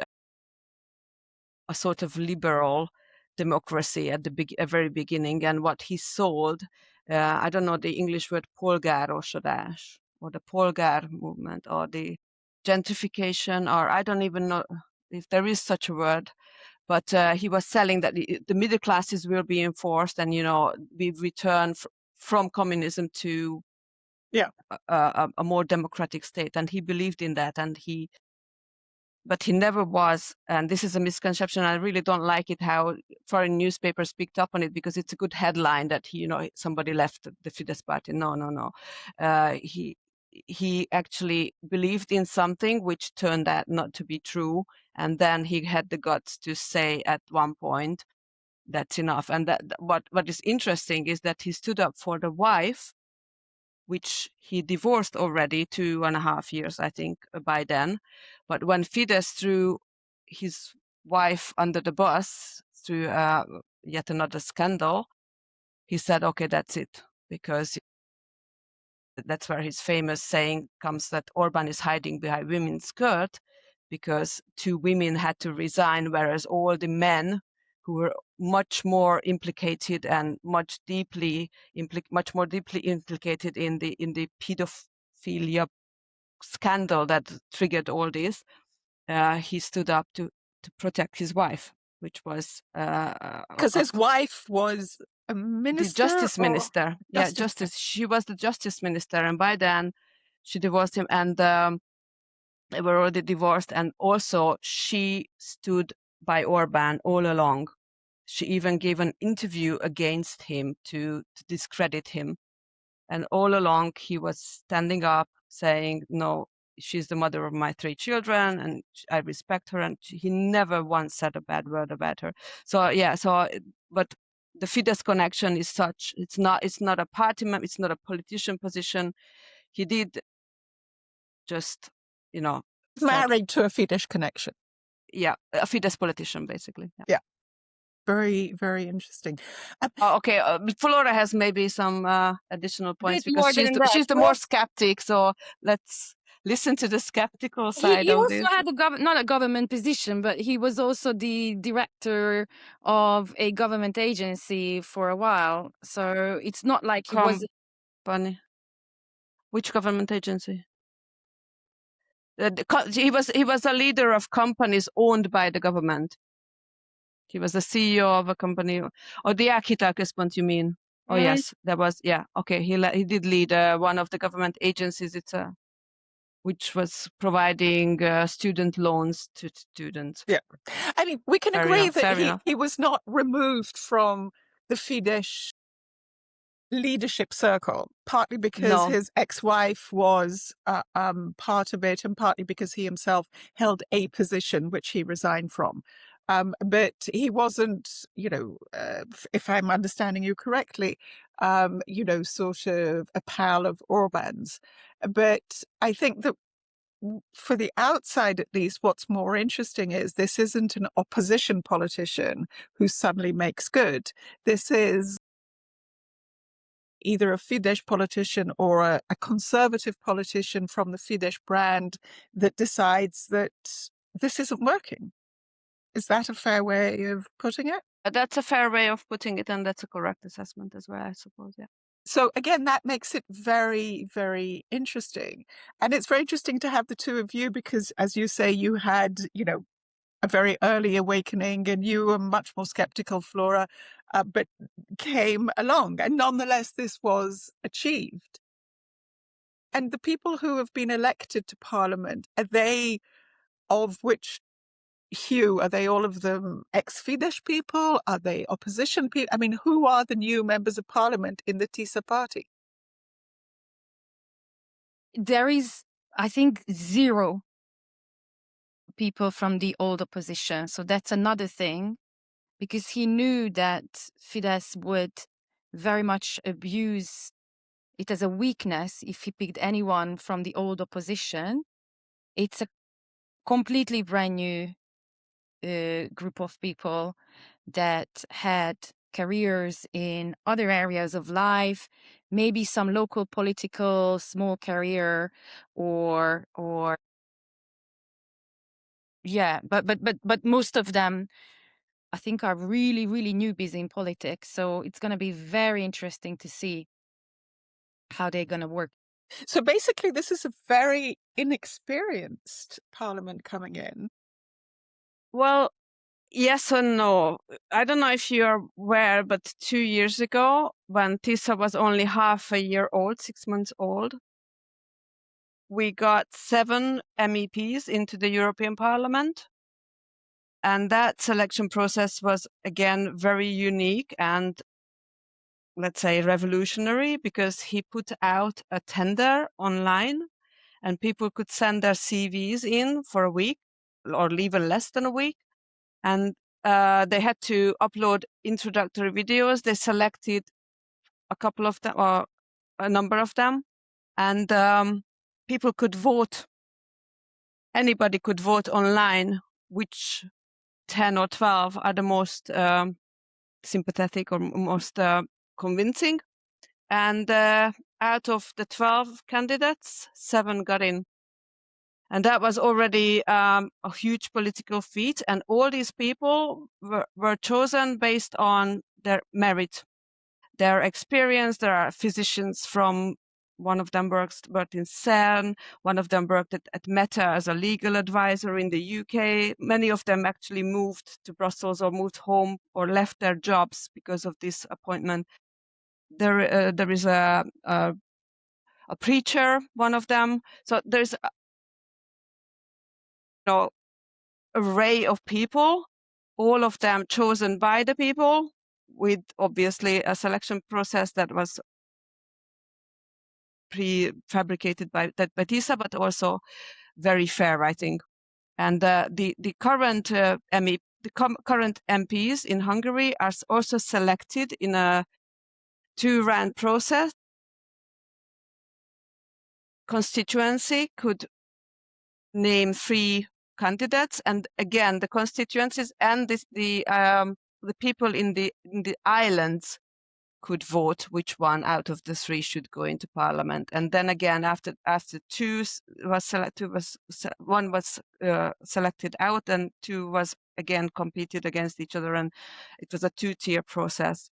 a sort of liberal democracy at the very beginning. And what he sold, I don't know the English word, polgárosodás, or the Polgár movement, or the gentrification, or I don't even know if there is such a word. But he was selling that the middle classes will be enforced, and we return from communism to a more democratic state. And he believed in that, and he but he never was. And this is a misconception. I really don't like it how foreign newspapers picked up on it, because it's a good headline that somebody left the Fidesz party. No. He actually believed in something which turned out not to be true, and then he had the guts to say at one point, that's enough. And what is interesting is that he stood up for the wife, which he divorced already 2.5 years, I think, by then. But when Fidesz threw his wife under the bus through yet another scandal, he said, okay, that's it. Because that's where his famous saying comes, that Orban is hiding behind women's skirt, because 2 women had to resign, whereas all the men who were much more implicated and much more deeply implicated in the pedophilia scandal that triggered all this, he stood up to protect his wife, which was Because his wife was a minister? The justice minister. Yeah, Justice. justice. She was the justice minister, and by then she divorced him, and they were already divorced. And also she stood by Orban all along. She even gave an interview against him to discredit him. And all along he was standing up saying, no, she's the mother of my 3 children and I respect her. And he never once said a bad word about her. So, yeah, but the Fidesz connection is such, it's not a party member, it's not a politician position. He did just, Married to a Fidesz connection. Yeah, a Fidesz politician, basically. Yeah. Very, very interesting. Okay, Flora has maybe some additional points, Bit because more she's the more skeptic. So let's listen to the skeptical side He of also this. had not a government position, but he was also the director of a government agency for a while. So it's not like he was. Company. Which government agency? He was a leader of companies owned by the government. He was the CEO of a company. Or the Architectsközpont, you mean? Oh, yes, that was, yeah. Okay, he did lead one of the government agencies. Which was providing student loans to students. Yeah. I mean, we can agree that he was not removed from the Fidesz leadership circle, partly because his ex-wife was part of it, and partly because he himself held a position which he resigned from. But he wasn't, if I'm understanding you correctly, sort of a pal of Orban's. But I think that for the outside, at least, what's more interesting is this isn't an opposition politician who suddenly makes good. This is either a Fidesz politician or a conservative politician from the Fidesz brand that decides that this isn't working. Is that a fair way of putting it? That's a fair way of putting it, and that's a correct assessment as well, I suppose, yeah. So again, that makes it very, very interesting. And it's very interesting to have the two of you because, as you say, you had, a very early awakening and you were much more skeptical, Flora, but came along. And nonetheless, this was achieved. And the people who have been elected to Parliament, are they of which hue? Are they all of them ex-Fidesz people? Are they opposition people? I mean, who are the new members of Parliament in the Tisza party? There is, I think, 0 people from the old opposition. So that's another thing, because he knew that Fidesz would very much abuse it as a weakness if he picked anyone from the old opposition. It's a completely brand new group of people that had careers in other areas of life, maybe some local political small career or yeah, but most of them I think are really, really newbies in politics. So it's going to be very interesting to see how they're going to work. So basically, this is a very inexperienced parliament coming in. Well, yes and no. I don't know if you're aware, but 2 years ago, when Tisza was only half a year old, 6 months old, we got 7 MEPs into the European Parliament. And that selection process was, again, very unique and, let's say, revolutionary, because he put out a tender online and people could send their CVs in for a week or even less than a week. And they had to upload introductory videos. They selected a couple of them, or a number of them, and people could vote. Anybody could vote online which 10 or 12 are the most sympathetic or most convincing. And out of the 12 candidates, 7 got in. And that was already a huge political feat. And all these people were chosen based on their merit, their experience. There are physicians from, one of them worked in CERN, one of them worked at Meta as a legal advisor in the UK. Many of them actually moved to Brussels or moved home or left their jobs because of this appointment. There is a preacher, one of them. So there's array of people, all of them chosen by the people, with obviously a selection process that was prefabricated by Tisza, but also very fair, I think. And the current current MPs in Hungary are also selected in a 2-round process. Constituency could name 3 candidates, and again, the constituencies and the people in the islands could vote which one out of the 3 should go into parliament. And then again, after 2 was selected, one was selected out, and 2 was again competed against each other, and it was a 2-tier process.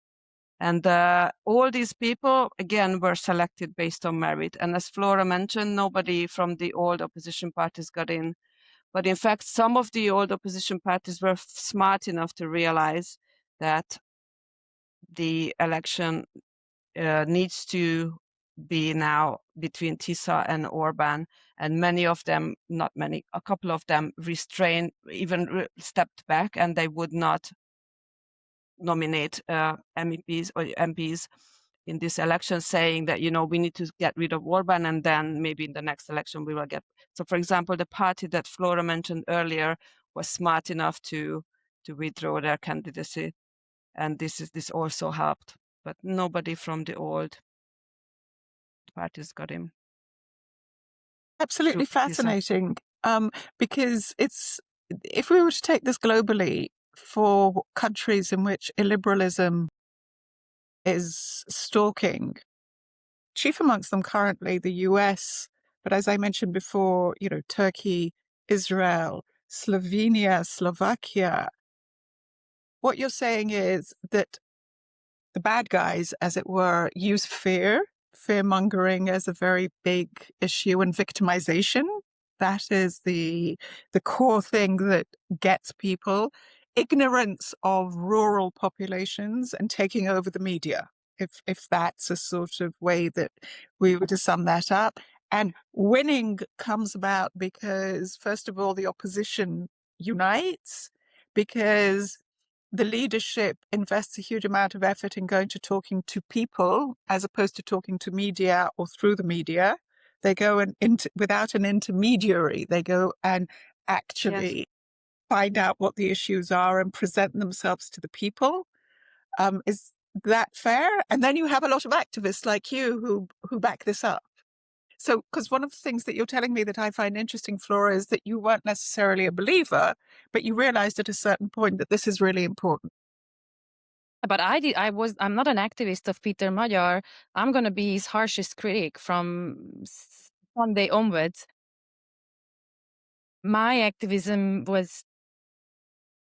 And all these people, again, were selected based on merit. And as Flora mentioned, nobody from the old opposition parties got in. But in fact, some of the old opposition parties were smart enough to realize that the election needs to be now between Tisza and Orban. And many of them, not many, a couple of them restrained, even stepped back, and they would not nominate MEPs or MPs in this election, saying that, we need to get rid of Orban, and then maybe in the next election we will get. So, for example, the party that Flora mentioned earlier was smart enough to withdraw their candidacy, and this also helped. But nobody from the old parties got him. Absolutely fascinating. Because if we were to take this globally, for countries in which illiberalism is stalking, chief amongst them currently the US, but as I mentioned before, Turkey, Israel, Slovenia, Slovakia. What you're saying is that the bad guys, as it were, use fear-mongering as a very big issue, and victimization. That is the core thing that gets people. Ignorance of rural populations and taking over the media, if that's a sort of way that we were to sum that up. And winning comes about because, first of all, the opposition unites, because the leadership invests a huge amount of effort in going to talking to people as opposed to talking to media or through the media. They go without an intermediary. They go and actually find out what the issues are and present themselves to the people. Is that fair? And then you have a lot of activists like you who back this up. So, because one of the things that you're telling me that I find interesting, Flora, is that you weren't necessarily a believer, but you realized at a certain point that this is really important. But I'm not an activist of Peter Magyar. I'm going to be his harshest critic from Sunday onwards. My activism was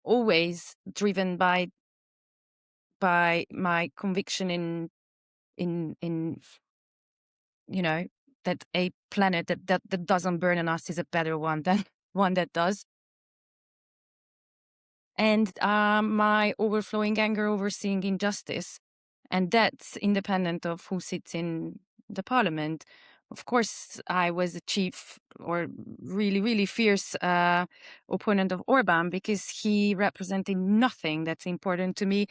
always driven by my conviction in that a planet that doesn't burn on us is a better one than one that does. And my overflowing anger over seeing injustice. And that's independent of who sits in the parliament. of course, I was a chief or really, really fierce opponent of Orban because he represented nothing that's important to me,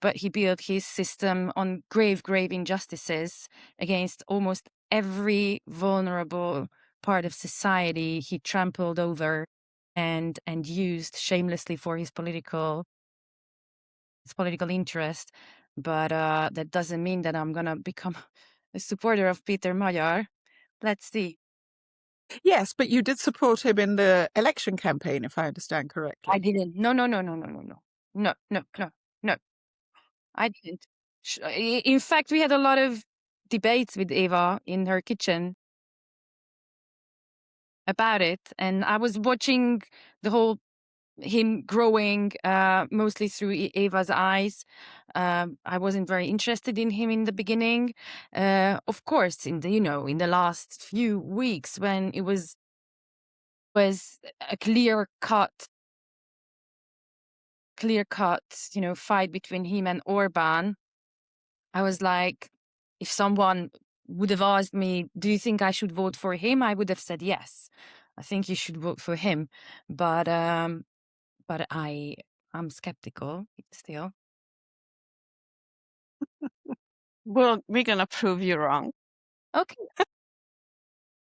but he built his system on grave, grave injustices against almost every vulnerable part of society he trampled over and used shamelessly for his political interest. But that doesn't mean that I'm gonna become a supporter of Péter Magyar. Let's see. Yes, but you did support him in the election campaign, if I understand correctly. I didn't. No. I didn't. In fact, we had a lot of debates with Eva in her kitchen about it, and I was watching the whole him growing mostly through Eva's eyes. I wasn't very interested in him in the beginning. Of course, in the last few weeks when it was a clear cut, fight between him and Orban, I was like, if someone would have asked me, do you think I should vote for him? I would have said yes. I think you should vote for him. But I'm skeptical still. Well, we're gonna prove you wrong. Okay.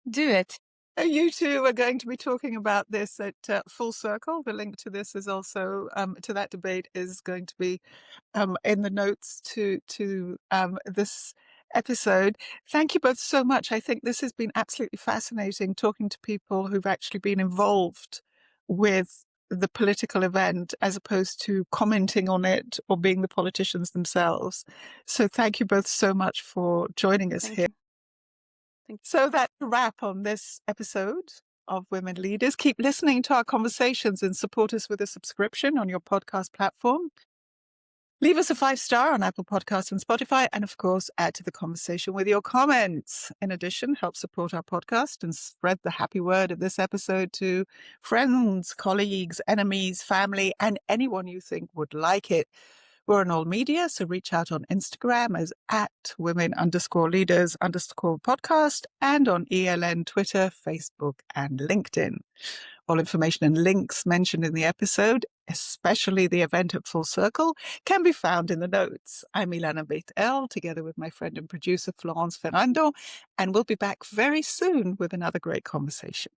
Do it. You two are going to be talking about this at Full Circle. The link to this is also to that debate is going to be in the notes to this episode. Thank you both so much. I think this has been absolutely fascinating talking to people who've actually been involved with the political event as opposed to commenting on it or being the politicians themselves. So thank you both so much for joining us here. Thank you. So that's a wrap on this episode of Women Leaders. Keep listening to our conversations and support us with a subscription on your podcast platform. Leave us a 5-star on Apple Podcasts and Spotify, and of course, add to the conversation with your comments. In addition, help support our podcast and spread the happy word of this episode to friends, colleagues, enemies, family, and anyone you think would like it. We're on all media, so reach out on Instagram as @women_leaders_podcast and on ELN, Twitter, Facebook, and LinkedIn. All information and links mentioned in the episode, especially the event at Full Circle, can be found in the notes. I'm Ilana Beit-El, together with my friend and producer Florence Ferrando, and we'll be back very soon with another great conversation.